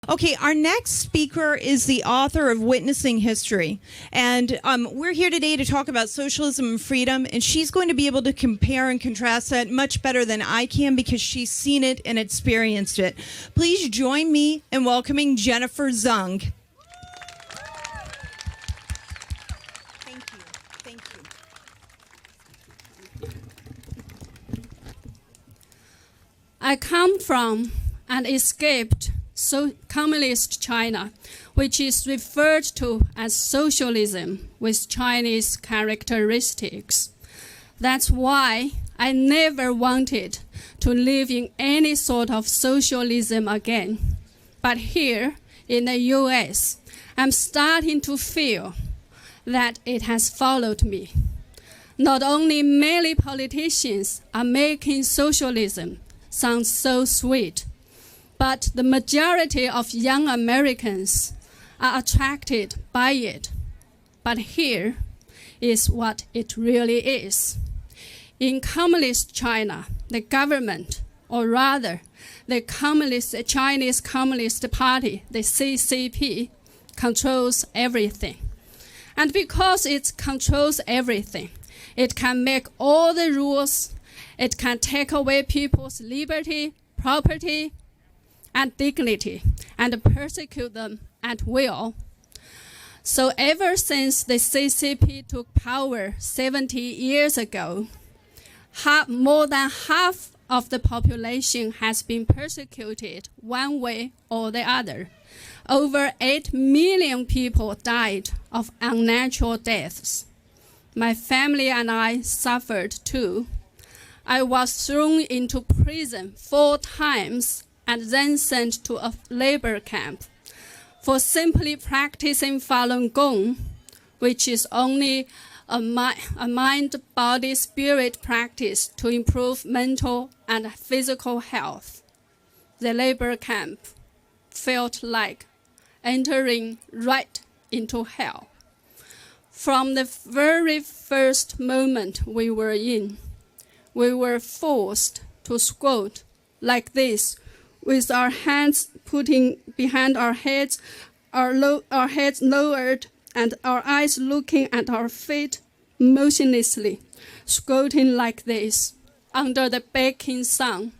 Okay, our next speaker is the author of Witnessing History. And we're here today to talk about socialism and freedom. And she's going to be able to compare and contrast that much better than I can because she's seen it and experienced it. Please join me in welcoming Jennifer Zeng. Thank you. Thank you. I come from and escaped communist China, which is referred to as socialism with Chinese characteristics. That's why I never wanted to live in any sort of socialism again. But here in the US, I'm starting to feel that it has followed me. Not only many politicians are making socialism sound so sweet, but the majority of young Americans are attracted by it. But here is what it really is. In communist China, the government, or rather the Chinese Communist Party, the CCP, controls everything. And because it controls everything, it can make all the rules, it can take away people's liberty, property, and dignity, and persecute them at will. So ever since the CCP took power 70 years ago, more than half of the population has been persecuted one way or the other. Over 8 million people died of unnatural deaths. My family and I suffered too. I was thrown into prison 4 times and then sent to a labor camp for simply practicing Falun Gong, which is only a mind, body, spirit practice to improve mental and physical health. The labor camp felt like entering right into hell. From the very first moment we were in, we were forced to squat like this, with our hands putting behind our heads, our heads lowered, and our eyes looking at our feet motionlessly, squatting like this under the baking sun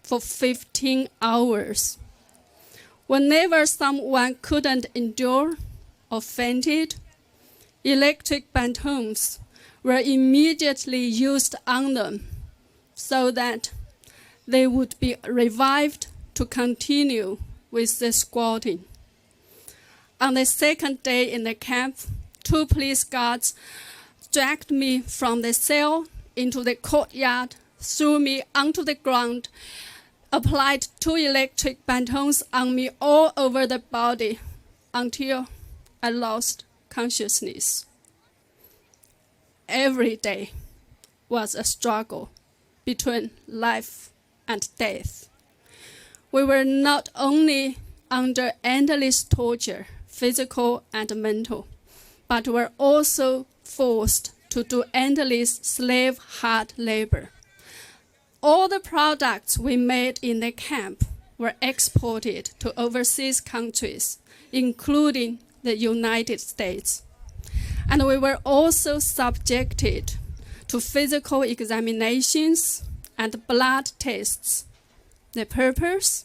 for 15 hours. Whenever someone couldn't endure or fainted, electric batons were immediately used on them so that they would be revived to continue with the squatting. On the second day in the camp, 2 police guards dragged me from the cell into the courtyard, threw me onto the ground, applied 2 electric batons on me all over the body until I lost consciousness. Every day was a struggle between life and death. We were not only under endless torture, physical and mental, but were also forced to do endless slave hard labor. All the products we made in the camp were exported to overseas countries, including the United States. And we were also subjected to physical examinations and blood tests. The purpose?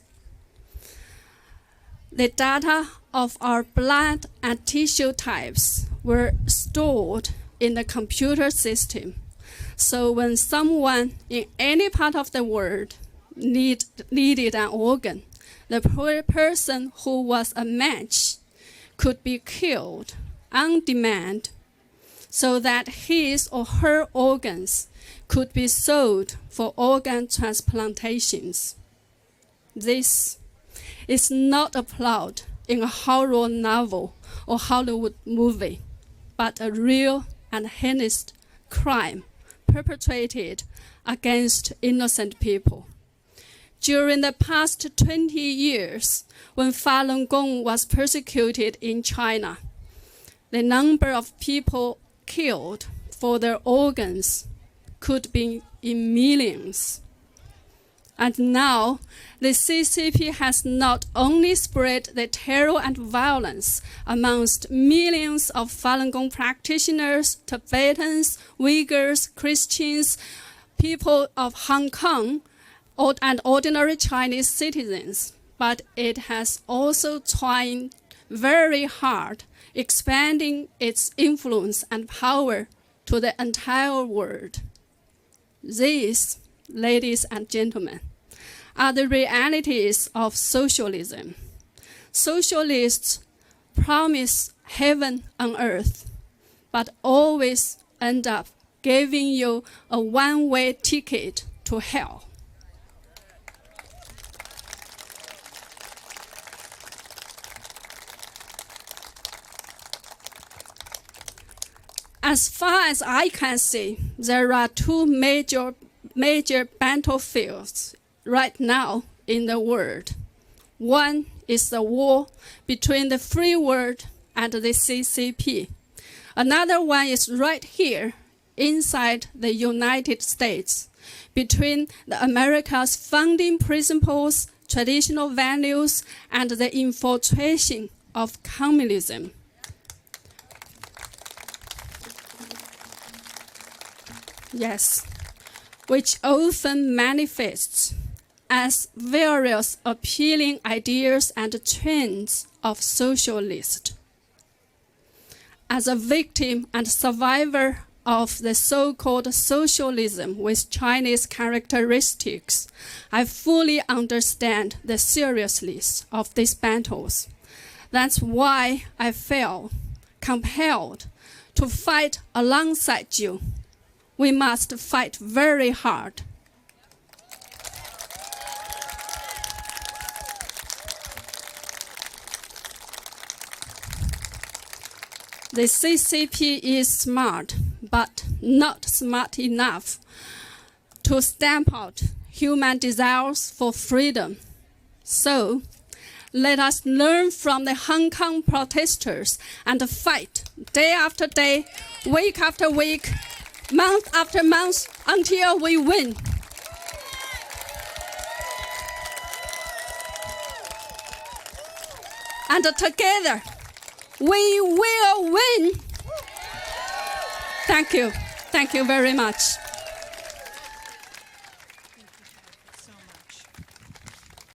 The data of our blood and tissue types were stored in the computer system. So when someone in any part of the world needed an organ, the person who was a match could be killed on demand so that his or her organs could be sold for organ transplantations. This is not a plot in a horror novel or Hollywood movie, but a real and heinous crime perpetrated against innocent people. During the past 20 years, when Falun Gong was persecuted in China, the number of people killed for their organs could be in millions. And now, the CCP has not only spread the terror and violence amongst millions of Falun Gong practitioners, Tibetans, Uyghurs, Christians, people of Hong Kong, and ordinary Chinese citizens, but it has also tried very hard, expanding its influence and power to the entire world. These, ladies and gentlemen, are the realities of socialism. Socialists promise heaven on earth, but always end up giving you a one-way ticket to hell. As far as I can see, there are two major battlefields right now in the world. One is the war between the free world and the CCP. Another one is right here inside the United States, between the America's founding principles, traditional values, and the infiltration of communism. Yes, which often manifests as various appealing ideas and trends of socialists. As a victim and survivor of the so-called socialism with Chinese characteristics, I fully understand the seriousness of these battles. That's why I feel compelled to fight alongside you. We must fight very hard. The CCP is smart, but not smart enough to stamp out human desires for freedom. So, let us learn from the Hong Kong protesters and fight day after day, week after week, month after month, until we win. And together, we will win. Thank you. Thank you very much.